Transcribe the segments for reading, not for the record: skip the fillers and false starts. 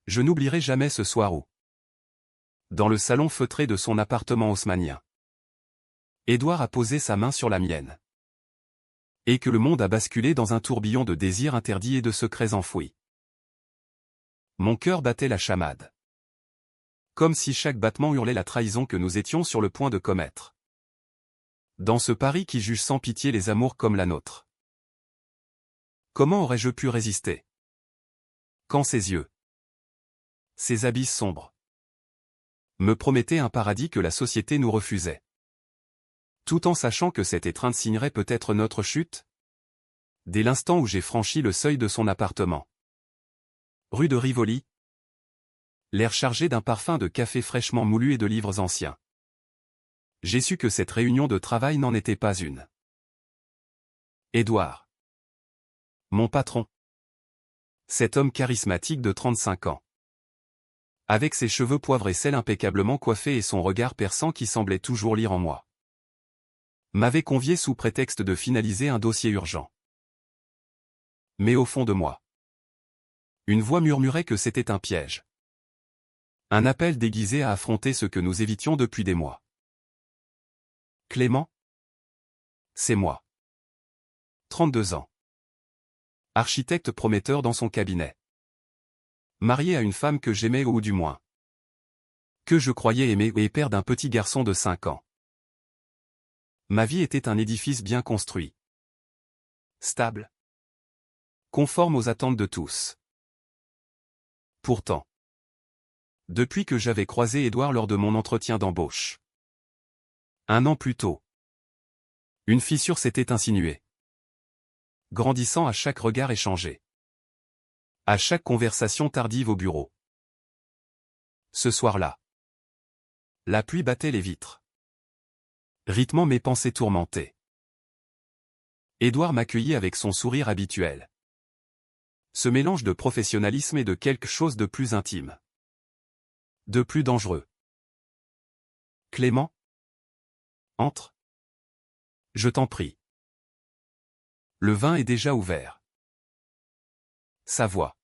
Je n'oublierai jamais ce soir où, dans le salon feutré de son appartement haussmannien, Édouard a posé sa main sur la mienne. Et que le monde a basculé dans un tourbillon de désirs interdits et de secrets enfouis. Mon cœur battait la chamade. Comme si chaque battement hurlait la trahison que nous étions sur le point de commettre. Dans ce Paris qui juge sans pitié les amours comme la nôtre. Comment aurais-je pu résister? Quand ses yeux, ses abysses sombres, me promettaient un paradis que la société nous refusait. Tout en sachant que cette étreinte signerait peut-être notre chute? Dès l'instant où j'ai franchi le seuil de son appartement. Rue de Rivoli. L'air chargé d'un parfum de café fraîchement moulu et de livres anciens. J'ai su que cette réunion de travail n'en était pas une. Édouard. Mon patron. Cet homme charismatique de 35 ans. Avec ses cheveux poivre et sel impeccablement coiffés et son regard perçant qui semblait toujours lire en moi. M'avait convié sous prétexte de finaliser un dossier urgent. Mais au fond de moi, une voix murmurait que c'était un piège. Un appel déguisé à affronter ce que nous évitions depuis des mois. Clément? C'est moi. 32 ans. Architecte prometteur dans son cabinet. Marié à une femme que j'aimais ou du moins que je croyais aimer et père d'un petit garçon de 5 ans. Ma vie était un édifice bien construit. Stable. Conforme aux attentes de tous. Pourtant, depuis que j'avais croisé Édouard lors de mon entretien d'embauche, 1 an plus tôt, une fissure s'était insinuée, grandissant à chaque regard échangé, à chaque conversation tardive au bureau. Ce soir-là, la pluie battait les vitres, rythmant mes pensées tourmentées. Édouard m'accueillit avec son sourire habituel. Ce mélange de professionnalisme et de quelque chose de plus intime. De plus dangereux. Clément? Entre. Je t'en prie. Le vin est déjà ouvert. Sa voix.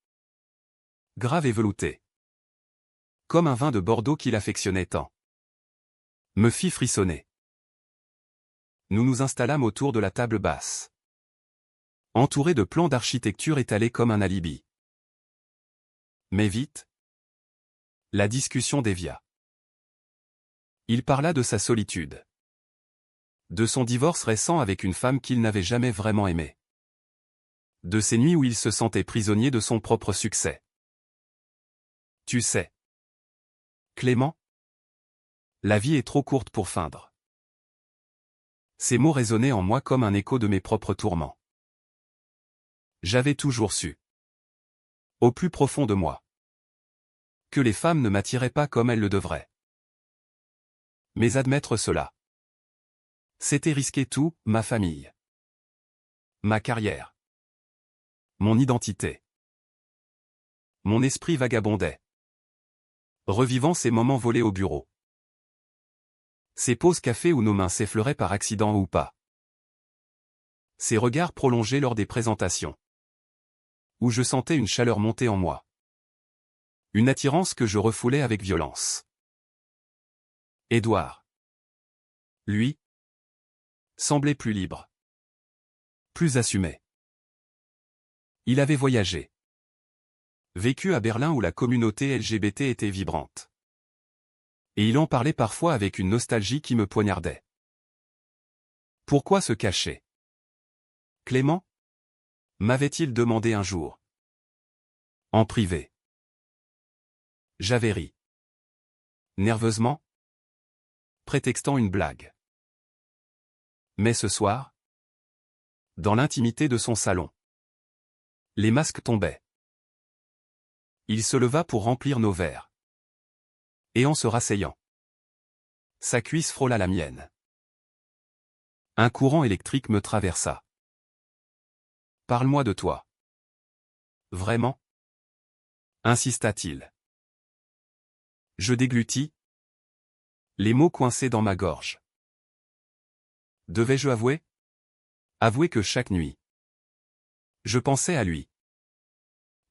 Grave et veloutée. Comme un vin de Bordeaux qu'il affectionnait tant. Me fit frissonner. Nous nous installâmes autour de la table basse. Entourés de plans d'architecture étalés comme un alibi. Mais vite, la discussion dévia. Il parla de sa solitude. De son divorce récent avec une femme qu'il n'avait jamais vraiment aimée. De ces nuits où il se sentait prisonnier de son propre succès. Tu sais, Clément, la vie est trop courte pour feindre. Ces mots résonnaient en moi comme un écho de mes propres tourments. J'avais toujours su, au plus profond de moi, que les femmes ne m'attiraient pas comme elles le devraient. Mais admettre cela, c'était risquer tout, ma famille, ma carrière, mon identité. Mon esprit vagabondait, revivant ces moments volés au bureau. Ces pauses café où nos mains s'effleuraient par accident ou pas. Ces regards prolongés lors des présentations. Où je sentais une chaleur monter en moi. Une attirance que je refoulais avec violence. Édouard. Lui, semblait plus libre. Plus assumé. Il avait voyagé. Vécu à Berlin où la communauté LGBT était vibrante. Et il en parlait parfois avec une nostalgie qui me poignardait. Pourquoi se cacher? Clément? M'avait-il demandé un jour. En privé. J'avais ri. Nerveusement. Prétextant une blague. Mais ce soir, dans l'intimité de son salon, les masques tombaient. Il se leva pour remplir nos verres. Et en se rasseyant, sa cuisse frôla la mienne. Un courant électrique me traversa. Parle-moi de toi. Vraiment? Insista-t-il. Je déglutis, les mots coincés dans ma gorge. Devais-je avouer? Avouer que chaque nuit, je pensais à lui.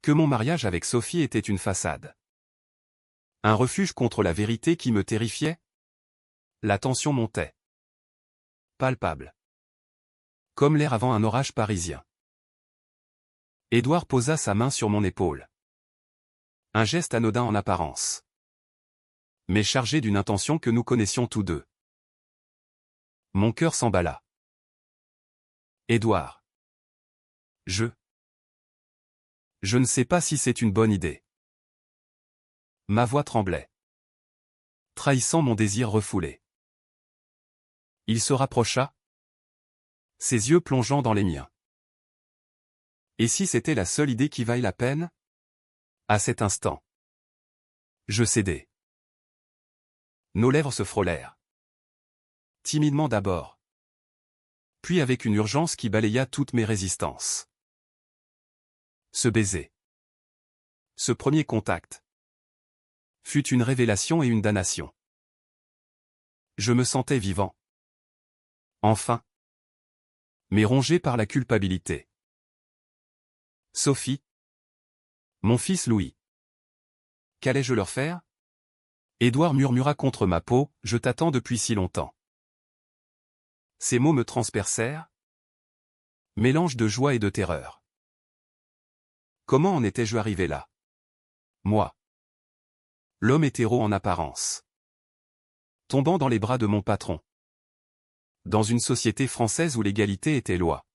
Que mon mariage avec Sophie était une façade. Un refuge contre la vérité qui me terrifiait? La tension montait. Palpable. Comme l'air avant un orage parisien. Édouard posa sa main sur mon épaule. Un geste anodin en apparence. Mais chargé d'une intention que nous connaissions tous deux. Mon cœur s'emballa. Édouard. Je ne sais pas si c'est une bonne idée. Ma voix tremblait. Trahissant mon désir refoulé. Il se rapprocha. Ses yeux plongeant dans les miens. Et si c'était la seule idée qui vaille la peine? À cet instant. Je cédai. Nos lèvres se frôlèrent. Timidement d'abord. Puis avec une urgence qui balaya toutes mes résistances. Ce baiser. Ce premier contact. Fut une révélation et une damnation. Je me sentais vivant. Enfin. Mais rongé par la culpabilité. Sophie. Mon fils Louis. Qu'allais-je leur faire? Édouard murmura contre ma peau, je t'attends depuis si longtemps. Ces mots me transpercèrent. Mélange de joie et de terreur. Comment en étais-je arrivé là? Moi. L'homme hétéro en apparence. Tombant dans les bras de mon patron. Dans une société française où l'égalité était loi.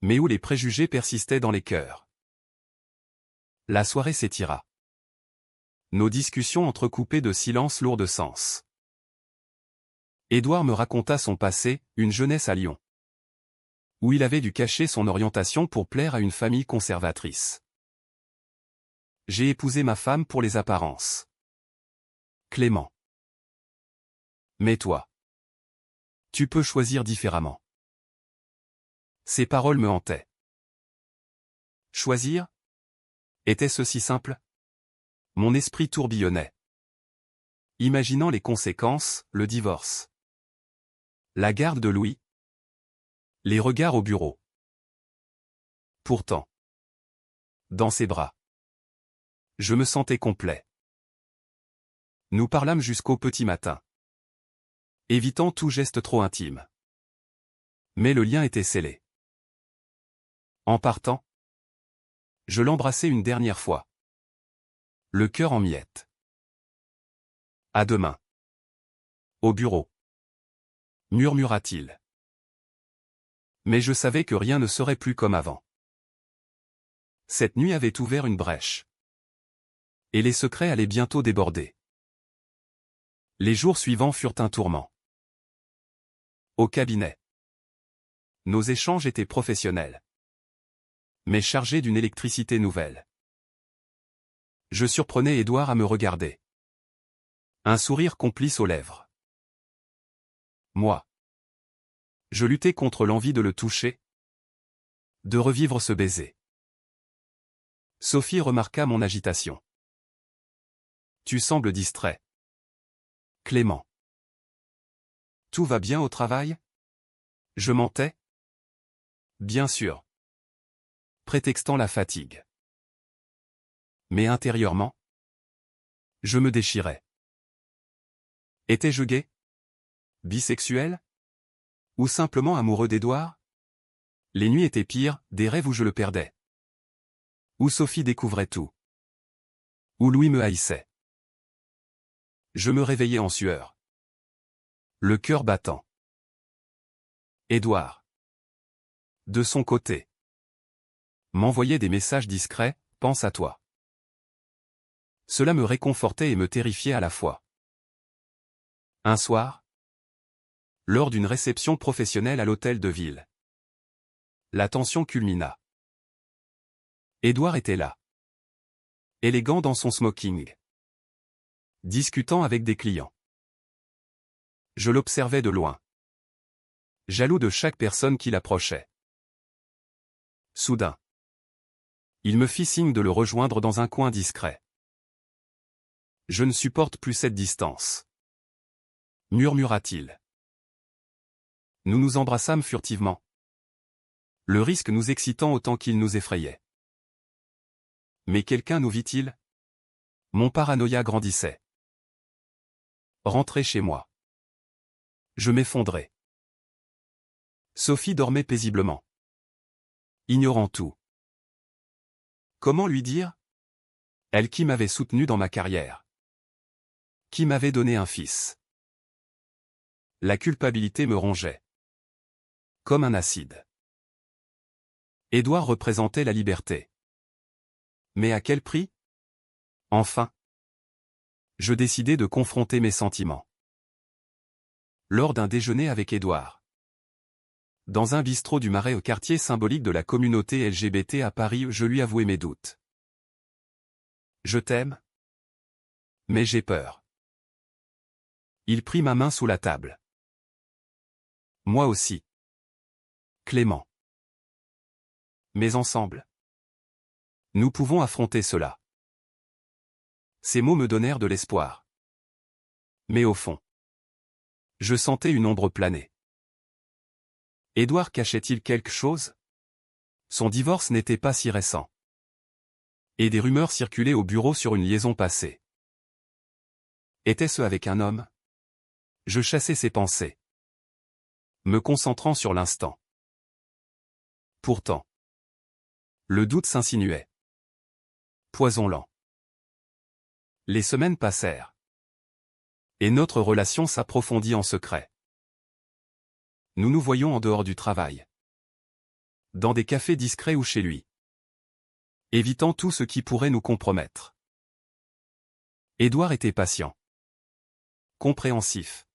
Mais où les préjugés persistaient dans les cœurs. La soirée s'étira. Nos discussions entrecoupées de silences lourds de sens. Édouard me raconta son passé, une jeunesse à Lyon. Où il avait dû cacher son orientation pour plaire à une famille conservatrice. J'ai épousé ma femme pour les apparences. Clément. Mais toi. Tu peux choisir différemment. Ces paroles me hantaient. Choisir? Était-ce si simple? Mon esprit tourbillonnait. Imaginant les conséquences, le divorce. La garde de Louis. Les regards au bureau. Pourtant. Dans ses bras. Je me sentais complet. Nous parlâmes jusqu'au petit matin. Évitant tout geste trop intime. Mais le lien était scellé. En partant, je l'embrassai une dernière fois. Le cœur en miettes. À demain. Au bureau. Murmura-t-il. Mais je savais que rien ne serait plus comme avant. Cette nuit avait ouvert une brèche. Et les secrets allaient bientôt déborder. Les jours suivants furent un tourment. Au cabinet. Nos échanges étaient professionnels. Mais chargés d'une électricité nouvelle. Je surprenais Édouard à me regarder. Un sourire complice aux lèvres. Moi. Je luttais contre l'envie de le toucher. De revivre ce baiser. Sophie remarqua mon agitation. Tu sembles distrait. Clément. Tout va bien au travail? Je mentais? Bien sûr. Prétextant la fatigue. Mais intérieurement? Je me déchirais. Étais-je gay? Bisexuel? Ou simplement amoureux d'Édouard? Les nuits étaient pires, des rêves où je le perdais. Où Sophie découvrait tout. Où Louis me haïssait. Je me réveillais en sueur. Le cœur battant. Édouard. De son côté. M'envoyait des messages discrets, pense à toi. Cela me réconfortait et me terrifiait à la fois. Un soir, lors d'une réception professionnelle à l'hôtel de ville, la tension culmina. Édouard était là. Élégant dans son smoking. Discutant avec des clients. Je l'observais de loin. Jaloux de chaque personne qui l'approchait. Soudain. Il me fit signe de le rejoindre dans un coin discret. Je ne supporte plus cette distance. Murmura-t-il. Nous nous embrassâmes furtivement. Le risque nous excitant autant qu'il nous effrayait. Mais quelqu'un nous vit-il? Mon paranoïa grandissait. Rentrer chez moi. Je m'effondrais. Sophie dormait paisiblement. Ignorant tout. Comment lui dire? Elle qui m'avait soutenu dans ma carrière. Qui m'avait donné un fils. La culpabilité me rongeait. Comme un acide. Édouard représentait la liberté. Mais à quel prix? Enfin. Je décidai de confronter mes sentiments. Lors d'un déjeuner avec Édouard. Dans un bistrot du Marais au quartier symbolique de la communauté LGBT à Paris, je lui avouai mes doutes. Je t'aime. Mais j'ai peur. Il prit ma main sous la table. Moi aussi. Clément. Mais ensemble. Nous pouvons affronter cela. Ces mots me donnèrent de l'espoir. Mais au fond. Je sentais une ombre planer. Édouard cachait-il quelque chose? Son divorce n'était pas si récent. Et des rumeurs circulaient au bureau sur une liaison passée. Était-ce avec un homme? Je chassais ces pensées. Me concentrant sur l'instant. Pourtant. Le doute s'insinuait. Poison lent. Les semaines passèrent. Et notre relation s'approfondit en secret. Nous nous voyions en dehors du travail. Dans des cafés discrets ou chez lui. Évitant tout ce qui pourrait nous compromettre. Édouard était patient. Compréhensif.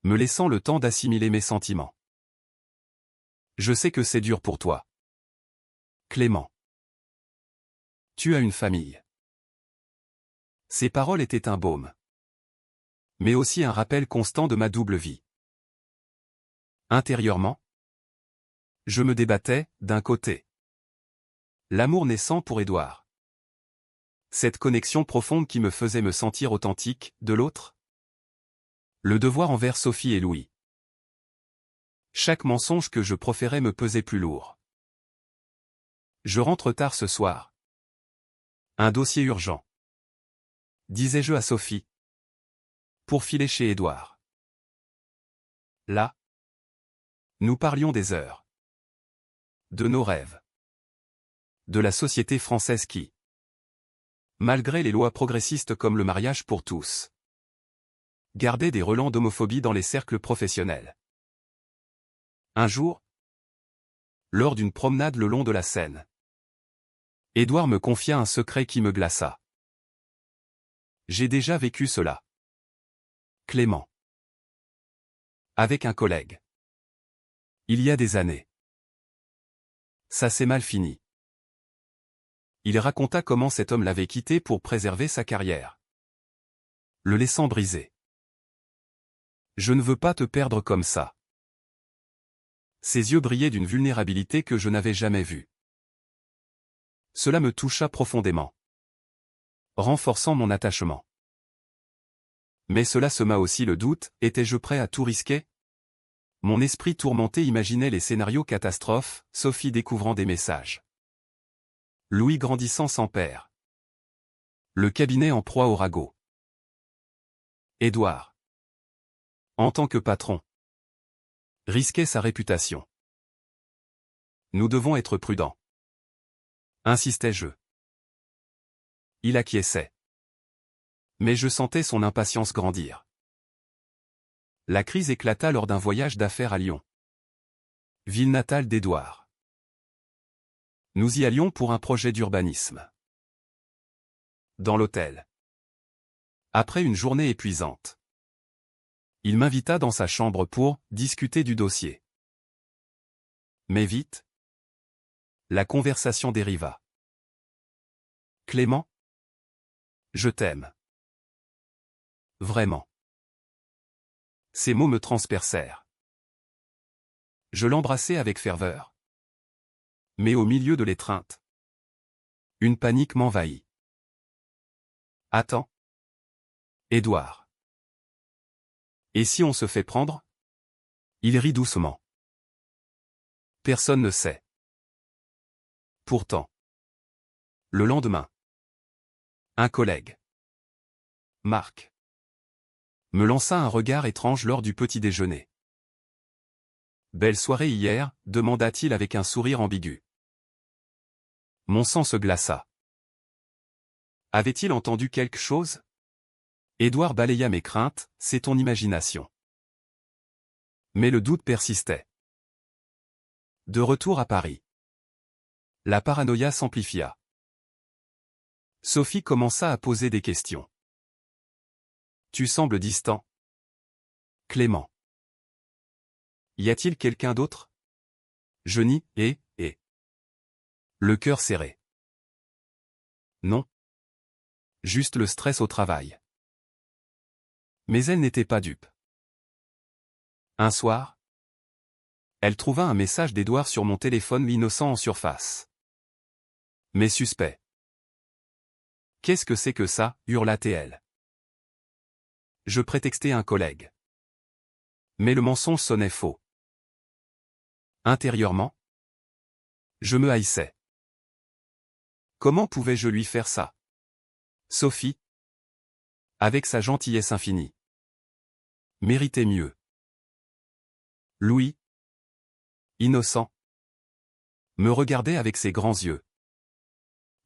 Me laissant le temps d'assimiler mes sentiments. Je sais que c'est dur pour toi. Clément. Tu as une famille. Ces paroles étaient un baume. Mais aussi un rappel constant de ma double vie. Intérieurement, je me débattais, d'un côté. L'amour naissant pour Édouard. Cette connexion profonde qui me faisait me sentir authentique, de l'autre. Le devoir envers Sophie et Louis. Chaque mensonge que je proférais me pesait plus lourd. Je rentre tard ce soir. Un dossier urgent. Disais-je à Sophie. Pour filer chez Édouard. Là. Nous parlions des heures. De nos rêves. De la société française qui, malgré les lois progressistes comme le mariage pour tous, gardait des relents d'homophobie dans les cercles professionnels. Un jour, lors d'une promenade le long de la Seine, Édouard me confia un secret qui me glaça. J'ai déjà vécu cela. Clément. Avec un collègue. Il y a des années. Ça s'est mal fini. Il raconta comment cet homme l'avait quitté pour préserver sa carrière. Le laissant brisé. Je ne veux pas te perdre comme ça. Ses yeux brillaient d'une vulnérabilité que je n'avais jamais vue. Cela me toucha profondément. Renforçant mon attachement. Mais cela sema aussi le doute, étais-je prêt à tout risquer? Mon esprit tourmenté imaginait les scénarios catastrophes, Sophie découvrant des messages. Louis grandissant sans père. Le cabinet en proie au ragot. Édouard. En tant que patron. Risquait sa réputation. Nous devons être prudents. Insistais-je. Il acquiesçait. Mais je sentais son impatience grandir. La crise éclata lors d'un voyage d'affaires à Lyon. Ville natale d'Édouard. Nous y allions pour un projet d'urbanisme. Dans l'hôtel. Après une journée épuisante. Il m'invita dans sa chambre pour discuter du dossier. Mais vite. La conversation dériva. Clément. Je t'aime. Vraiment. Ces mots me transpercèrent. Je l'embrassai avec ferveur. Mais au milieu de l'étreinte, une panique m'envahit. Attends. Édouard. Et si on se fait prendre? Il rit doucement. Personne ne sait. Pourtant. Le lendemain. Un collègue. Marc. Me lança un regard étrange lors du petit déjeuner. Belle soirée hier, demanda-t-il avec un sourire ambigu. Mon sang se glaça. Avait-il entendu quelque chose? Édouard balaya mes craintes, c'est ton imagination. Mais le doute persistait. De retour à Paris. La paranoïa s'amplifia. Sophie commença à poser des questions. Tu sembles distant. Clément. Y a-t-il quelqu'un d'autre? Je nie, et. Le cœur serré. Non. Juste le stress au travail. Mais elle n'était pas dupe. Un soir, elle trouva un message d'Édouard sur mon téléphone, l'innocent en surface. Mais suspect. Qu'est-ce que c'est que ça, hurla-t-elle. Je prétextais un collègue. Mais le mensonge sonnait faux. Intérieurement, je me haïssais. Comment pouvais-je lui faire ça? Sophie, avec sa gentillesse infinie, méritait mieux. Louis, innocent, me regardait avec ses grands yeux,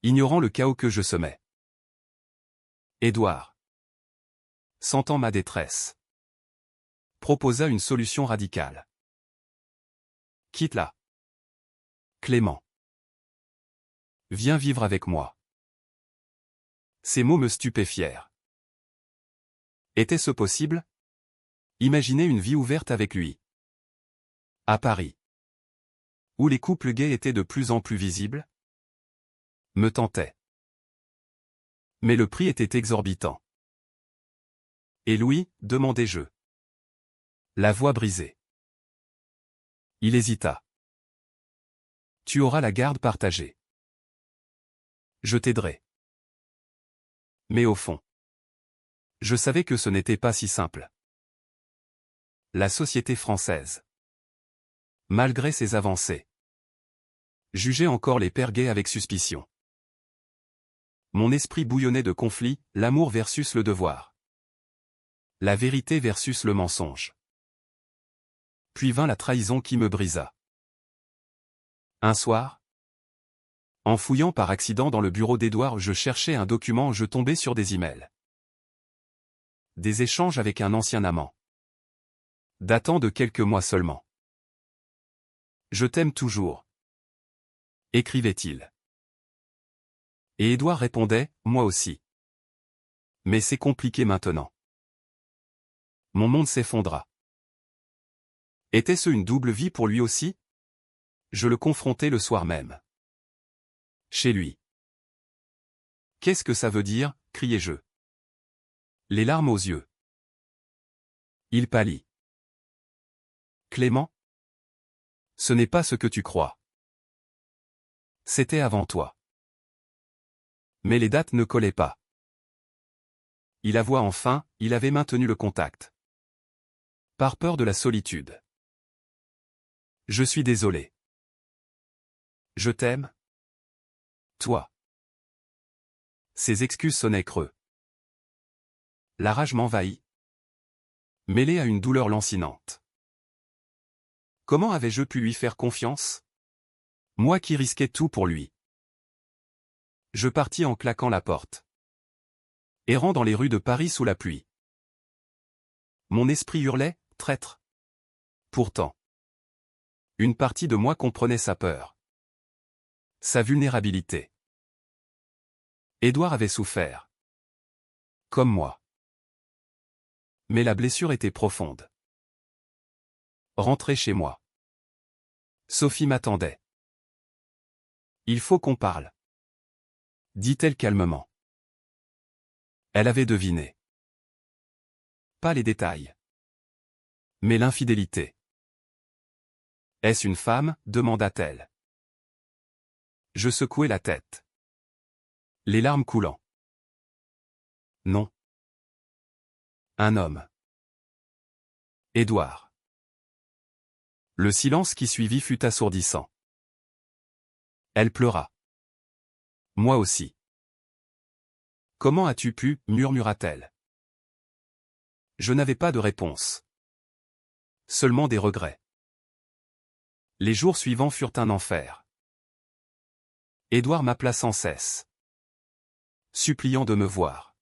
ignorant le chaos que je semais. Édouard, sentant ma détresse, proposa une solution radicale. Quitte-la. Clément. Viens vivre avec moi. Ces mots me stupéfièrent. Était-ce possible? Imaginer une vie ouverte avec lui. À Paris. Où les couples gays étaient de plus en plus visibles? Me tentait. Mais le prix était exorbitant. Et Louis, demandai-je. La voix brisée. Il hésita. Tu auras la garde partagée. Je t'aiderai. Mais au fond, je savais que ce n'était pas si simple. La société française, malgré ses avancées, jugeait encore les pères gays avec suspicion. Mon esprit bouillonnait de conflits, l'amour versus le devoir. La vérité versus le mensonge. Puis vint la trahison qui me brisa. Un soir, en fouillant par accident dans le bureau d'Édouard, je cherchais un document, je tombais sur des emails. Des échanges avec un ancien amant. Datant de quelques mois seulement. Je t'aime toujours. Écrivait-il. Et Édouard répondait, moi aussi. Mais c'est compliqué maintenant. Mon monde s'effondra. Était-ce une double vie pour lui aussi? Je le confrontai le soir même. Chez lui. Qu'est-ce que ça veut dire? Criai-je. Les larmes aux yeux. Il pâlit. Clément? Ce n'est pas ce que tu crois. C'était avant toi. Mais les dates ne collaient pas. Il avoua enfin, il avait maintenu le contact. Par peur de la solitude. Je suis désolé. Je t'aime. Toi. Ces excuses sonnaient creux. La rage m'envahit. Mêlée à une douleur lancinante. Comment avais-je pu lui faire confiance? Moi qui risquais tout pour lui. Je partis en claquant la porte. Errant dans les rues de Paris sous la pluie. Mon esprit hurlait, traître. Pourtant, une partie de moi comprenait sa peur. Sa vulnérabilité. Édouard avait souffert. Comme moi. Mais la blessure était profonde. Rentrez chez moi. Sophie m'attendait. Il faut qu'on parle. Dit-elle calmement. Elle avait deviné. Pas les détails. Mais l'infidélité. Est-ce une femme? Demanda-t-elle. Je secouai la tête. Les larmes coulant. Non. Un homme. Édouard. Le silence qui suivit fut assourdissant. Elle pleura. Moi aussi. Comment as-tu pu, murmura-t-elle. Je n'avais pas de réponse. Seulement des regrets. Les jours suivants furent un enfer. Édouard m'appela sans cesse, suppliant de me voir.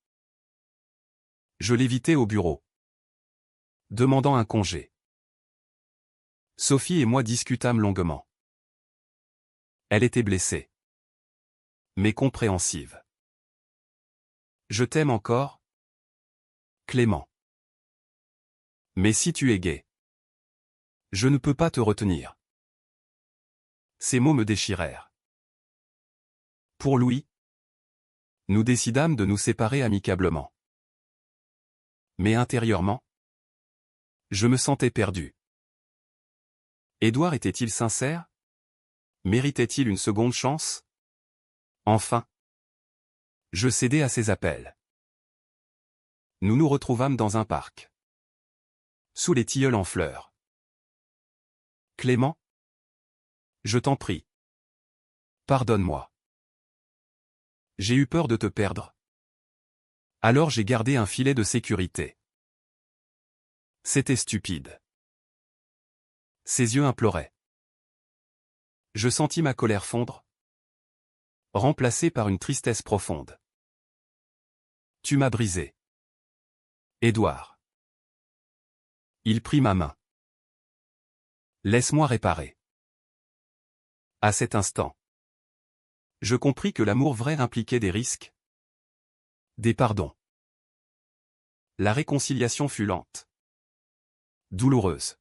Je l'évitais au bureau, demandant un congé. Sophie et moi discutâmes longuement. Elle était blessée, mais compréhensive. Je t'aime encore, Clément. Mais si tu es gai, je ne peux pas te retenir. Ces mots me déchirèrent. Pour Louis, nous décidâmes de nous séparer amicablement. Mais intérieurement, je me sentais perdu. Édouard était-il sincère? Méritait-il une seconde chance? Enfin, je cédai à ses appels. Nous nous retrouvâmes dans un parc, sous les tilleuls en fleurs. Clément, je t'en prie, pardonne-moi. J'ai eu peur de te perdre. Alors j'ai gardé un filet de sécurité. C'était stupide. Ses yeux imploraient. Je sentis ma colère fondre, remplacée par une tristesse profonde. Tu m'as brisé, Édouard. Il prit ma main. Laisse-moi réparer. À cet instant, je compris que l'amour vrai impliquait des risques, des pardons. La réconciliation fut lente, douloureuse.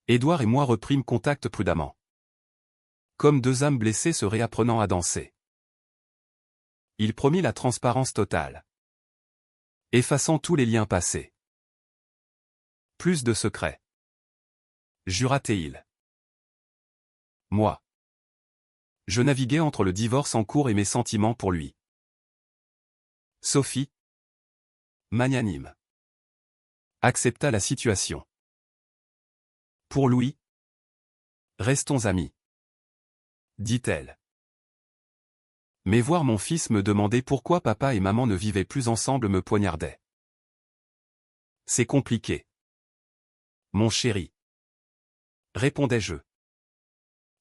Édouard et moi reprîmes contact prudemment, comme deux âmes blessées se réapprenant à danser. Il promit la transparence totale, effaçant tous les liens passés. Plus de secrets, jura-t-il. Moi, je naviguais entre le divorce en cours et mes sentiments pour lui. Sophie, magnanime, accepta la situation. Pour Louis, restons amis, dit-elle. Mais voir mon fils me demander pourquoi papa et maman ne vivaient plus ensemble me poignardait. C'est compliqué, mon chéri, répondais-je,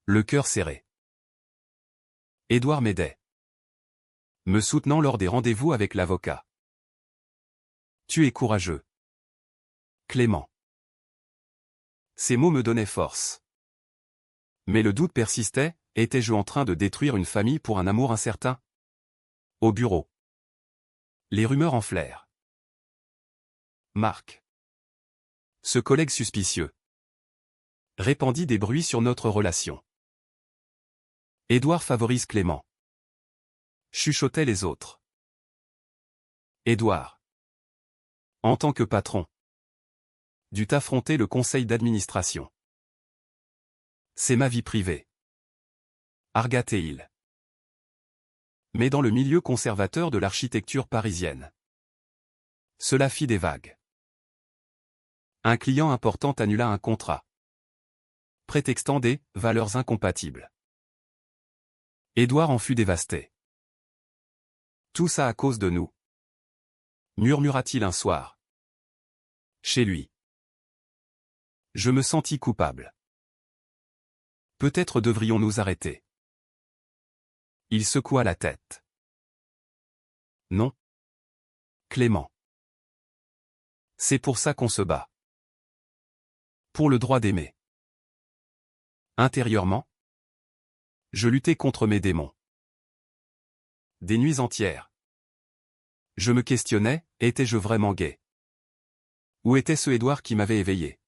le cœur serré. Édouard m'aidait, me soutenant lors des rendez-vous avec l'avocat. Tu es courageux, Clément. Ces mots me donnaient force. Mais le doute persistait, étais-je en train de détruire une famille pour un amour incertain? Au bureau, les rumeurs enflèrent. Marc, ce collègue suspicieux, répandit des bruits sur notre relation. Édouard favorise Clément, chuchotaient les autres. Édouard, en tant que patron, dut affronter le conseil d'administration. C'est ma vie privée, arguait-il. Mais dans le milieu conservateur de l'architecture parisienne, cela fit des vagues. Un client important annula un contrat, prétextant des valeurs incompatibles. Édouard en fut dévasté. Tout ça à cause de nous, murmura-t-il un soir, chez lui. Je me sentis coupable. Peut-être devrions-nous arrêter. Il secoua la tête. Non, Clément. C'est pour ça qu'on se bat. Pour le droit d'aimer. Intérieurement, je luttais contre mes démons. Des nuits entières. Je me questionnais, étais-je vraiment gai? Où était ce Édouard qui m'avait éveillé?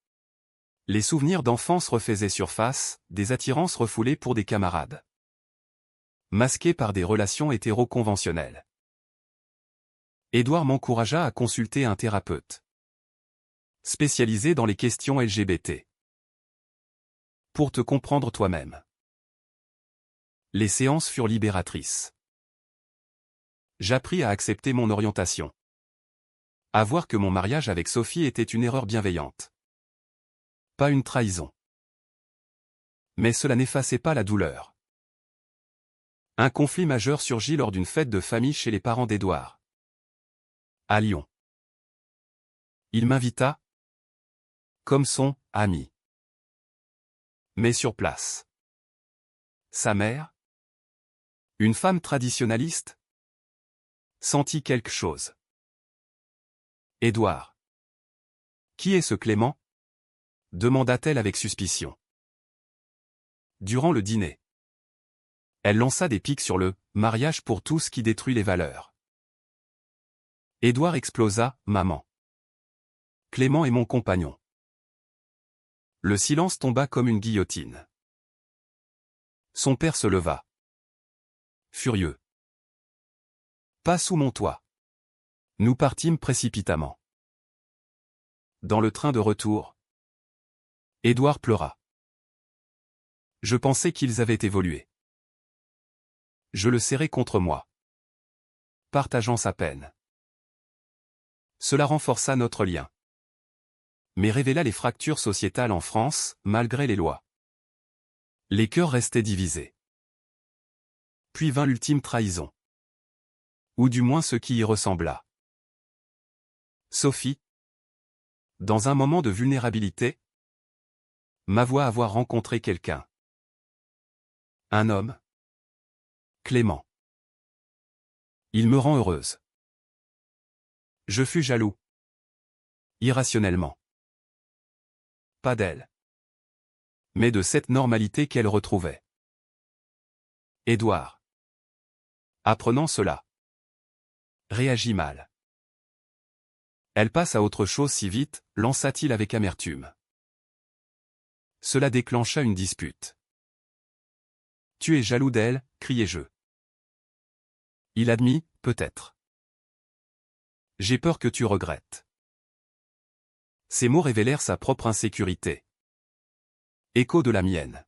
Les souvenirs d'enfance refaisaient surface, des attirances refoulées pour des camarades, masquées par des relations hétéro-conventionnelles. Édouard m'encouragea à consulter un thérapeute, spécialisé dans les questions LGBT. Pour te comprendre toi-même. Les séances furent libératrices. J'appris à accepter mon orientation. À voir que mon mariage avec Sophie était une erreur bienveillante. Pas une trahison. Mais cela n'effaçait pas la douleur. Un conflit majeur surgit lors d'une fête de famille chez les parents d'Édouard. À Lyon. Il m'invita comme son ami. Mais sur place. Sa mère, une femme traditionnaliste, sentit quelque chose. Édouard. Qui est ce Clément? Demanda-t-elle avec suspicion. Durant le dîner, elle lança des piques sur le mariage pour tous qui détruit les valeurs. Édouard explosa, maman. Clément est mon compagnon. Le silence tomba comme une guillotine. Son père se leva. Furieux. Pas sous mon toit. Nous partîmes précipitamment. Dans le train de retour, Édouard pleura. Je pensais qu'ils avaient évolué. Je le serrai contre moi, partageant sa peine. Cela renforça notre lien, mais révéla les fractures sociétales en France, malgré les lois. Les cœurs restaient divisés. Puis vint l'ultime trahison. Ou du moins ce qui y ressembla. Sophie, dans un moment de vulnérabilité, m'avoua avoir rencontré quelqu'un. Un homme. Clément. Il me rend heureuse. Je fus jaloux. Irrationnellement. Pas d'elle. Mais de cette normalité qu'elle retrouvait. Édouard. Apprenant cela. Réagit mal. Elle passe à autre chose si vite, lança-t-il avec amertume. Cela déclencha une dispute. Tu es jaloux d'elle, criai-je. Il admit, peut-être. J'ai peur que tu regrettes. Ces mots révélèrent sa propre insécurité. Écho de la mienne.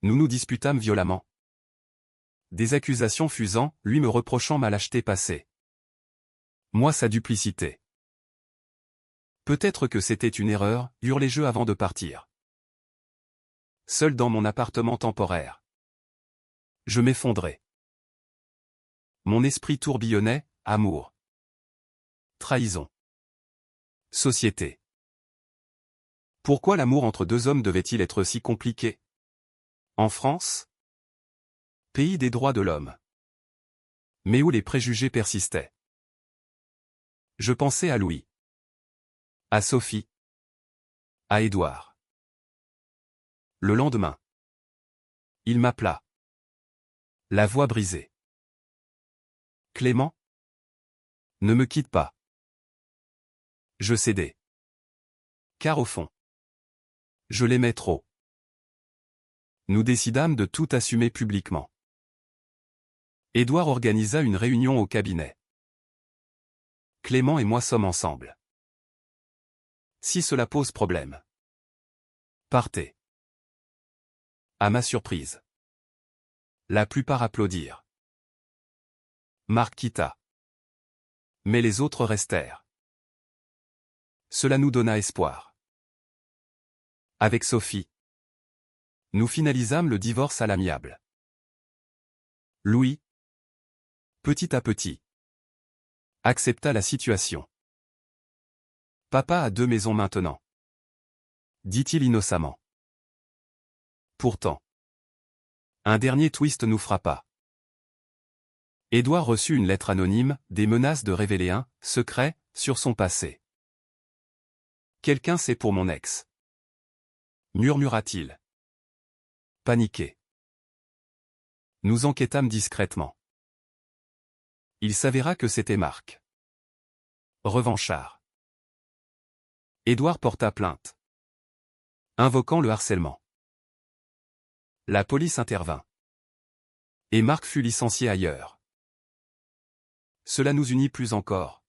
Nous nous disputâmes violemment. Des accusations fusant, lui me reprochant ma lâcheté passée. Moi sa duplicité. Peut-être que c'était une erreur, hurlai-je avant de partir. Seul dans mon appartement temporaire. Je m'effondrais. Mon esprit tourbillonnait, amour. Trahison. Société. Pourquoi l'amour entre deux hommes devait-il être si compliqué? En France? Pays des droits de l'homme. Mais où les préjugés persistaient. Je pensais à Louis. À Sophie. À Édouard. Le lendemain. Il m'appela. La voix brisée. Clément? Ne me quitte pas. Je cédai. Car au fond, je l'aimais trop. Nous décidâmes de tout assumer publiquement. Édouard organisa une réunion au cabinet. Clément et moi sommes ensemble. Si cela pose problème, partez. À ma surprise, la plupart applaudirent. Marc quitta. Mais les autres restèrent. Cela nous donna espoir. Avec Sophie, nous finalisâmes le divorce à l'amiable. Louis, petit à petit, accepta la situation. Papa a 2 maisons maintenant, dit-il innocemment. Pourtant, un dernier twist nous frappa. Édouard reçut une lettre anonyme, des menaces de révéler un secret sur son passé. Quelqu'un sait pour mon ex, murmura-t-il. Paniqué. Nous enquêtâmes discrètement. Il s'avéra que c'était Marc. Revanchard. Édouard porta plainte, invoquant le harcèlement. La police intervint. Et Marc fut licencié ailleurs. Cela nous unit plus encore,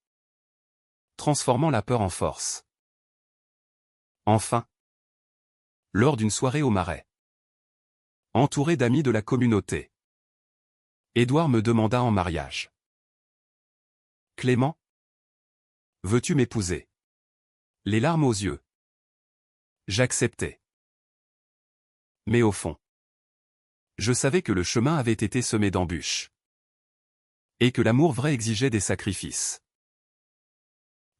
transformant la peur en force. Enfin, lors d'une soirée au Marais, entouré d'amis de la communauté, Édouard me demanda en mariage. Clément, veux-tu m'épouser? Les larmes aux yeux. J'acceptai. Mais au fond, Je savais que le chemin avait été semé d'embûches. Et que l'amour vrai exigeait des sacrifices.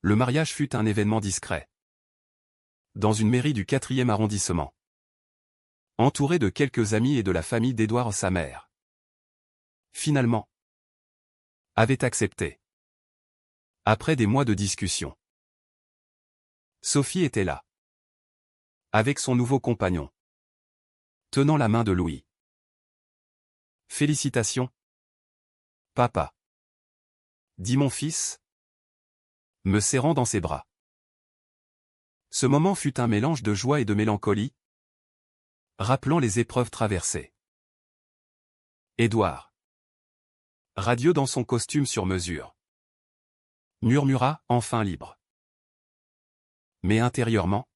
Le mariage fut un événement discret. Dans une mairie du 4e arrondissement. Entouré de quelques amis et de la famille d'Édouard sa mère. Finalement. Avait accepté. Après des mois de discussion. Sophie était là. Avec son nouveau compagnon. Tenant la main de Louis. Félicitations. Papa. Dit mon fils. Me serrant dans ses bras. Ce moment fut un mélange de joie et de mélancolie. Rappelant les épreuves traversées. Édouard. Radieux dans son costume sur mesure. Murmura, enfin libre. Mais intérieurement,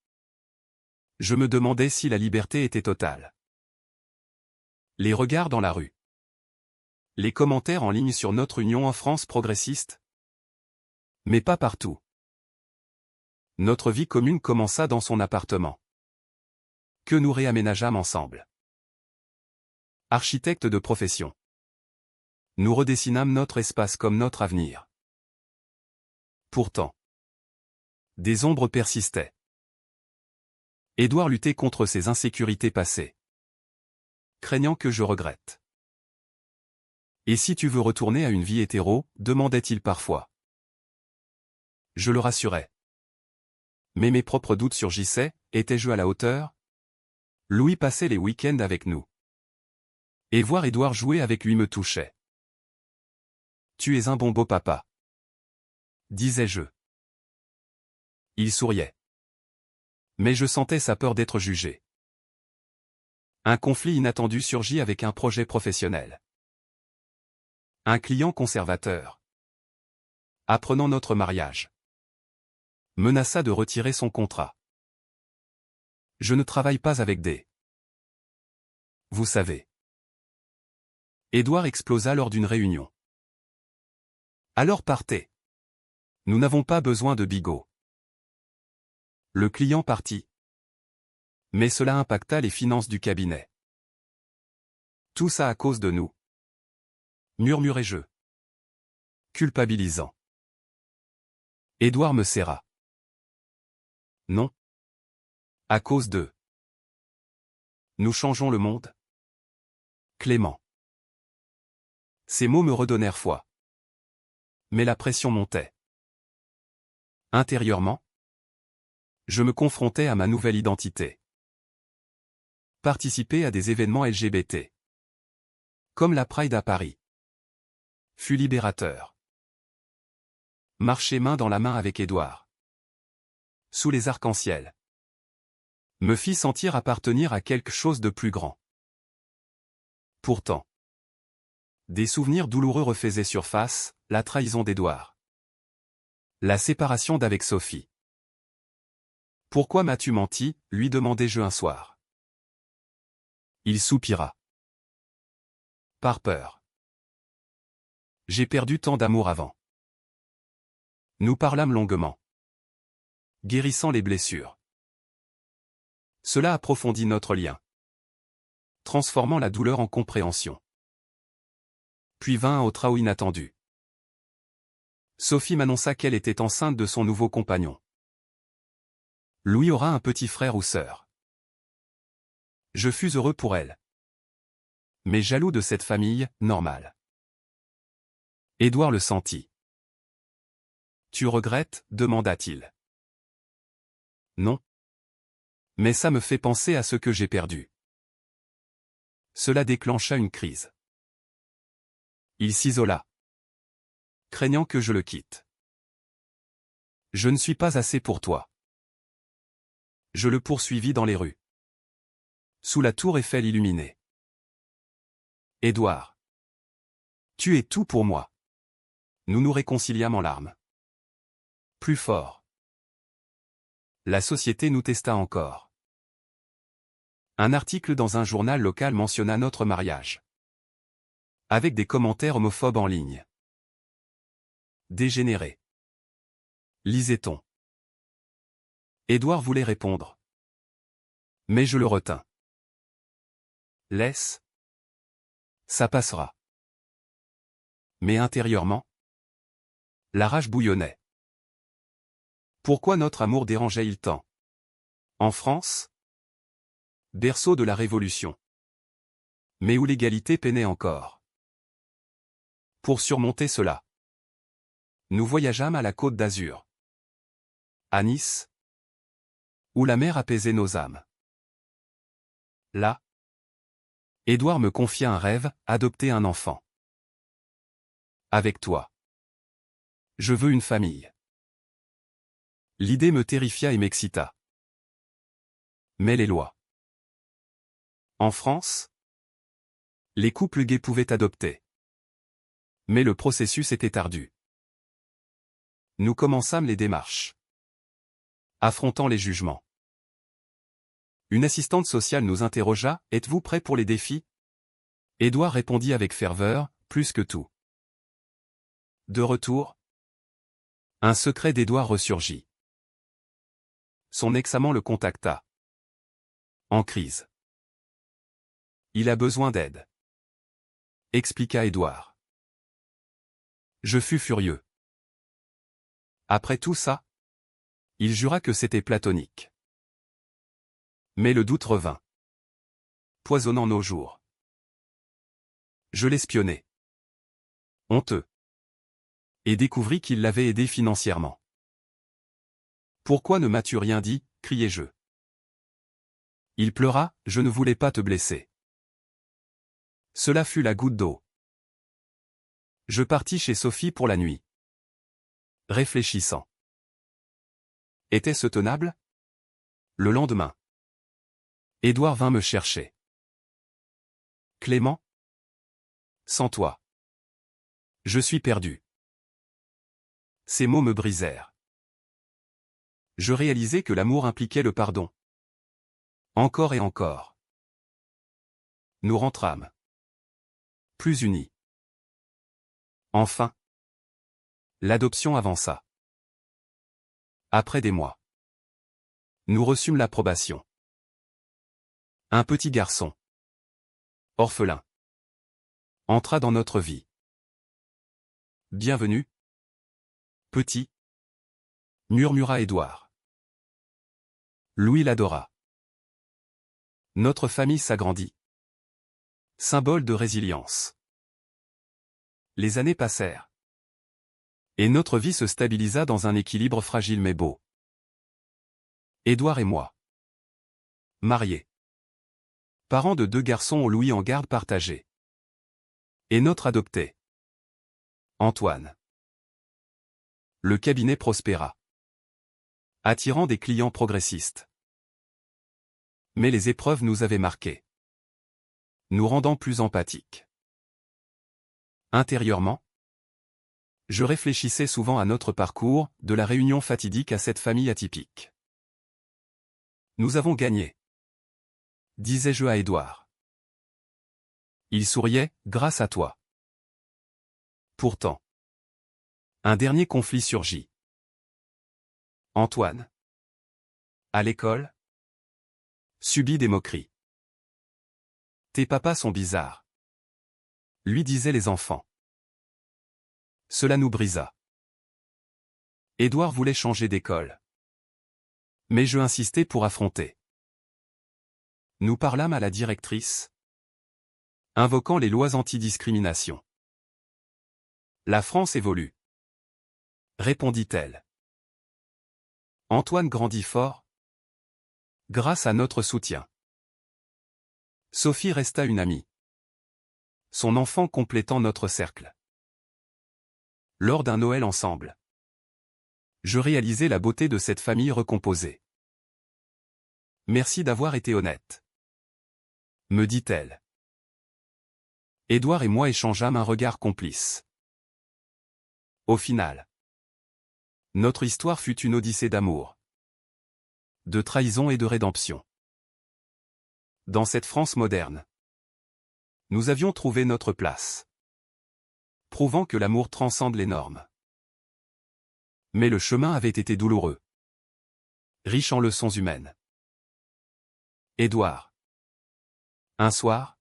je me demandais si la liberté était totale. Les regards dans la rue. Les commentaires en ligne sur notre union en France progressiste. Mais pas partout. Notre vie commune commença dans son appartement. Que nous réaménageâmes ensemble. Architecte de profession. Nous redessinâmes notre espace comme notre avenir. Pourtant, des ombres persistaient. Édouard luttait contre ses insécurités passées. Craignant que je regrette. Et si tu veux retourner à une vie hétéro, demandait-il parfois. Je le rassurais. Mais mes propres doutes surgissaient, étais-je à la hauteur? Louis passait les week-ends avec nous. Et voir Édouard jouer avec lui me touchait. Tu es un bon beau papa. Disais-je. Il souriait. Mais je sentais sa peur d'être jugé. Un conflit inattendu surgit avec un projet professionnel. Un client conservateur. Apprenant notre mariage. Menaça de retirer son contrat. Je ne travaille pas avec des... Vous savez. Édouard explosa lors d'une réunion. Alors partez. Nous n'avons pas besoin de bigots. Le client partit. Mais cela impacta les finances du cabinet. Tout ça à cause de nous. Murmurai-je. Culpabilisant. Édouard me serra. Non. À cause de... Nous changeons le monde. Clément. Ces mots me redonnèrent foi. Mais la pression montait. Intérieurement, je me confrontais à ma nouvelle identité. Participer à des événements LGBT. Comme la Pride à Paris. Fut libérateur. Marcher main dans la main avec Édouard. Sous les arcs-en-ciel. Me fit sentir appartenir à quelque chose de plus grand. Pourtant, des souvenirs douloureux refaisaient surface, la trahison d'Édouard. La séparation d'avec Sophie. Pourquoi m'as-tu menti, lui demandai-je un soir. Il soupira. Par peur. J'ai perdu tant d'amour avant. Nous parlâmes longuement. Guérissant les blessures. Cela approfondit notre lien. Transformant la douleur en compréhension. Puis vint un autre inattendu. Sophie m'annonça qu'elle était enceinte de son nouveau compagnon. Louis aura un petit frère ou sœur. Je fus heureux pour elle. Mais jaloux de cette famille, normale. Édouard le sentit. Tu regrettes, demanda-t-il. Non. Mais ça me fait penser à ce que j'ai perdu. Cela déclencha une crise. Il s'isola. Craignant que je le quitte. Je ne suis pas assez pour toi. Je le poursuivis dans les rues. Sous la tour Eiffel illuminée. Édouard. Tu es tout pour moi. Nous nous réconciliâmes en larmes. Plus fort. La société nous testa encore. Un article dans un journal local mentionna notre mariage. Avec des commentaires homophobes en ligne. Dégénéré. Lisait-on. Édouard voulait répondre. Mais je le retins. Laisse. Ça passera. Mais intérieurement, la rage bouillonnait. Pourquoi notre amour dérangeait-il tant? En France, berceau de la Révolution, mais où l'égalité peinait encore. Pour surmonter cela, nous voyageâmes à la Côte d'Azur, à Nice, où la mer apaisait nos âmes. Là, Édouard me confia un rêve, adopter un enfant. Avec toi. Je veux une famille. L'idée me terrifia et m'excita. Mais les lois. En France, les couples gays pouvaient adopter. Mais le processus était ardu. Nous commençâmes les démarches, affrontant les jugements. Une assistante sociale nous interrogea, « Êtes-vous prêt pour les défis ?» Édouard répondit avec ferveur, « Plus que tout. » De retour, un secret d'Édouard ressurgit. Son ex-amant le contacta. En crise. Il a besoin d'aide, expliqua Édouard. Je fus furieux. Après tout ça, il jura que c'était platonique. Mais le doute revint, poisonnant nos jours. Je l'espionnai, honteux, et découvris qu'il l'avait aidé financièrement. « Pourquoi ne m'as-tu rien dit ?» criai-je. Il pleura, « Je ne voulais pas te blesser. » Cela fut la goutte d'eau. Je partis chez Sophie pour la nuit, réfléchissant. Était-ce tenable? Le lendemain, Édouard vint me chercher. Clément? Sans toi, je suis perdu. Ces mots me brisèrent. Je réalisai que l'amour impliquait le pardon. Encore et encore. Nous rentrâmes. Plus unis. Enfin, l'adoption avança. Après des mois, nous reçûmes l'approbation. Un petit garçon, orphelin, entra dans notre vie. Bienvenue, petit, murmura Édouard. Louis l'adora. Notre famille s'agrandit. Symbole de résilience. Les années passèrent. Et notre vie se stabilisa dans un équilibre fragile mais beau. Édouard et moi. Mariés. Parents de 2 garçons Louis en garde partagée. Et notre adopté. Antoine. Le cabinet prospéra, attirant des clients progressistes. Mais les épreuves nous avaient marqués, nous rendant plus empathiques. Intérieurement, je réfléchissais souvent à notre parcours, de la réunion fatidique à cette famille atypique. Nous avons gagné, disais-je à Édouard. Il souriait, grâce à toi. Pourtant, un dernier conflit surgit. Antoine, à l'école, subit des moqueries. Tes papas sont bizarres, lui disaient les enfants. Cela nous brisa. Édouard voulait changer d'école. Mais je insistais pour affronter. Nous parlâmes à la directrice, invoquant les lois anti-discrimination. La France évolue, répondit-elle. Antoine grandit fort, grâce à notre soutien. Sophie resta une amie, son enfant complétant notre cercle. Lors d'un Noël ensemble, je réalisai la beauté de cette famille recomposée. Merci d'avoir été honnête, me dit-elle. Édouard et moi échangeâmes un regard complice. Au final, notre histoire fut une odyssée d'amour, de trahison et de rédemption. Dans cette France moderne, nous avions trouvé notre place, prouvant que l'amour transcende les normes. Mais le chemin avait été douloureux, riche en leçons humaines. Édouard. Un soir,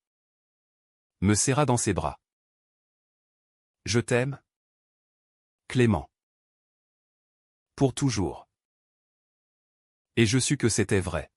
Me serra dans ses bras. Je t'aime, Clément. Pour toujours. Et je sus que c'était vrai.